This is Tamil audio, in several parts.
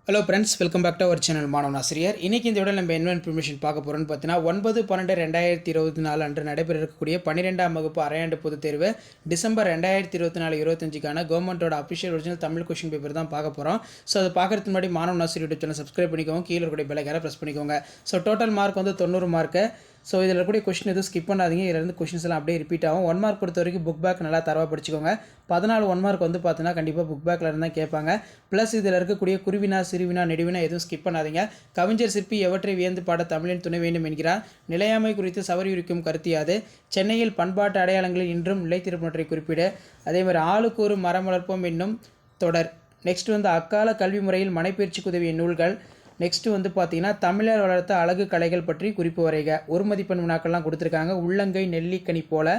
Hello friends, welcome back to our channel மாணவன் ஆசிரியர். இன்றைக்கி இந்த விட நம்ம என்ன இன்ஃபர்மேஷன் பார்க்க போகிறோன்னு பார்த்தீங்கன்னா 9/12/2024 அன்று நடைபெற இருக்கக்கூடிய 12ஆம் வகுப்பு அரையாண்டு பொதுத் தேர்வு டிசம்பர் 2024-25க்கான கவர்மெண்ட்டோட official original Tamil question paper தான் பார்க்க போகிறோம். ஸோ அதை பார்க்குறதுக்கு முன்னாடி மாணவன் ஆசிரியர் யூடியூப் சேனல் சப்ஸ்கிரைப் பண்ணிக்கோங்க, கீழே இருக்கக்கூடிய பெல் ஐக்கானை ப்ரெஸ் பண்ணிக்கோங்க. ஸோ டோட்டல் மார்க் வந்து 90 மார்க்கு. ஸோ இதில் இருக்கக்கூடிய கொஷின் எதுவும் ஸ்கிப் பண்ணாதீங்க. இதிலிருந்து கொஷின்ஸ் எல்லாம் அப்படியே ரிப்பீட் ஆகும். 1 மார்க் பொறுத்த வரைக்கும் புக் பேக் நல்லா தரவாக படிச்சுக்கோங்க. 14 1 மார்க் வந்து பார்த்தீங்கன்னா கண்டிப்பாக புக் பேக்கில் இருந்தால் கேட்பாங்க. ப்ளஸ் இதில் இருக்கக்கூடிய குருவினா சிறுவினா நெடுவினா எதுவும் ஸ்கிப் பண்ணாதீங்க. கவிஞர் சிற்பி எவற்றை வியந்து பாட தமிழின் துணை வேண்டும் என்கிறார். நிலையாமை குறித்து சவரியுரிக்கும் கருத்தியாது. சென்னையில் பண்பாட்டு அடையாளங்களில் இன்றும் நிலைத்திருப்பவற்றை குறிப்பிடு. அதேமாதிரி ஆளுக்கு ஒரு மரம் வளர்ப்போம் என்னும் தொடர். நெக்ஸ்ட் வந்து அக்கால கல்வி முறையில் மனைப்பயிற்சிக்கு உதவிய நூல்கள். நெக்ஸ்ட்டு வந்து பார்த்தீங்கன்னா தமிழர் வளர்த்த அழகு கலைகள் பற்றி குறிப்பு வரைக. ஒரு மதிப்பெண் வினாக்கள்லாம் கொடுத்துருக்காங்க. உள்ளங்கை நெல்லிக்கனி போல,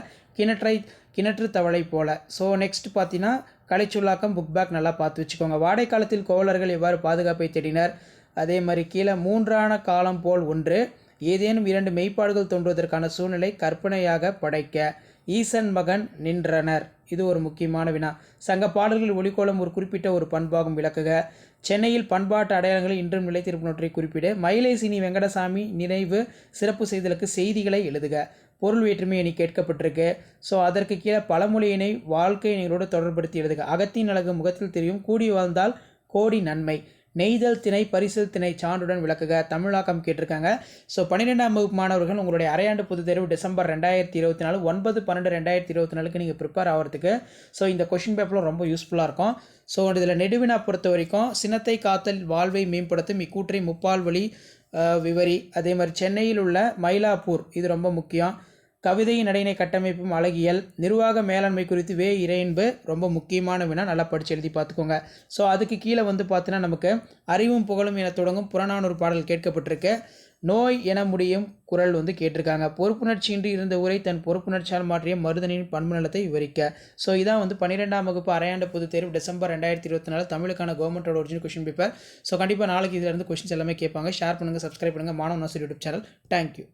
கிணற்று தவளை போல. ஸோ நெக்ஸ்ட் பார்த்தீங்கன்னா கலைச்சொல்லாக்கம் புக் பேக் நல்லா பார்த்து வச்சுக்கோங்க. வாடை காலத்தில் கோவலர்கள் எவ்வாறு பாதுகாப்பை தேடினர். அதே மாதிரி கீழே மூன்றான காலம் போல் ஒன்று, ஏதேனும் 2 மெய்ப்பாடுகள் தோன்றுவதற்கான சூழ்நிலை கற்பனையாக படைக்க. ஈசன் மகன் நின்றனர். இது ஒரு முக்கியமான வினா. சங்க பாடல்கள் ஒளிக்கோலம் ஒரு குறிப்பிட்ட ஒரு பண்பாகும் விளக்குக. சென்னையில் பண்பாட்டு அடையாளங்களில் இன்றும் நிலைத்திருப்பவற்றை குறிப்பிடு. மயிலை சினி வெங்கடசாமி நினைவு சிறப்பு செய்தலுக்கு செய்திகளை எழுதுக. பொருள் வேற்றுமை இனி கேட்கப்பட்டிருக்கு. ஸோ அதற்கு கீழே பழமொழியினை வாழ்க்கை நிகழ்வோடு தொடர்படுத்தி எழுதுக. அகத்தின் அழகு முகத்தில் தெரியும், கூடி வாழ்ந்தால் கோடி நன்மை. நெய்தல் திணை பரிசில் திணை சான்றுடன் விளக்குக. தமிழாக்கம் கேட்டிருக்காங்க. ஸோ 12ஆம் வகுப்பு மாணவர்கள் உங்களுடைய அரையாண்டு பொதுத் தேர்வு டிசம்பர் 2024 9/12/2024 நீங்கள் ப்ரிப்பேர் ஆகிறதுக்கு ஸோ இந்த கொஷின் பேப்பரும் ரொம்ப யூஸ்ஃபுல்லாக இருக்கும். ஸோ இதில் நெடுவினா பொறுத்த வரைக்கும் சினத்தை காத்தல் வாழ்வை மேம்படுத்தும் இக்கூற்றை முப்பால் வழி விவரி. அதே மாதிரி சென்னையில் உள்ள மயிலாப்பூர் இது ரொம்ப முக்கியம். கவிதையின் நடையினை கட்டமைப்பும் அழகியல். நிர்வாக மேலாண்மை குறித்து இறையன்பு ரொம்ப முக்கியமான வினா, நல்லா படித்து எழுதி பார்த்துக்கோங்க. ஸோ அதுக்கு கீழே வந்து பார்த்தீங்கன்னா நமக்கு அறிவும் புகழும் என தொடங்கும் புறநானூறு பாடல் கேட்கப்பட்டிருக்கு. நோய் என முடியும் குரல் வந்து கேட்டிருக்காங்க. பொறுப்புணர்ச்சியின்றி இருந்த ஊரை தன் பொறுப்புணர்ச்சியால் மாற்றிய மருதனின் பண்பு நலத்தை விவரிக்க. ஸோ இதான் வந்து 12ஆம் வகுப்பு அரையாண்டு பொதுத் தேர்வு டிசம்பர் 2024 தமிழுக்கான கவர்மெண்ட்டோட ஒரிஜினல் கொஷின் பேப்பர். ஸோ கண்டிப்பாக நாளைக்கு இதிலிருந்து கொஷின்ஸ் எல்லாமே கேட்பாங்க. ஷேர் பண்ணுங்கள், சப்ஸ்கிரைப் பண்ணுங்கள் மாணவன் ஆசிரியர் யூடியூப் சேனல். தேங்க்யூ.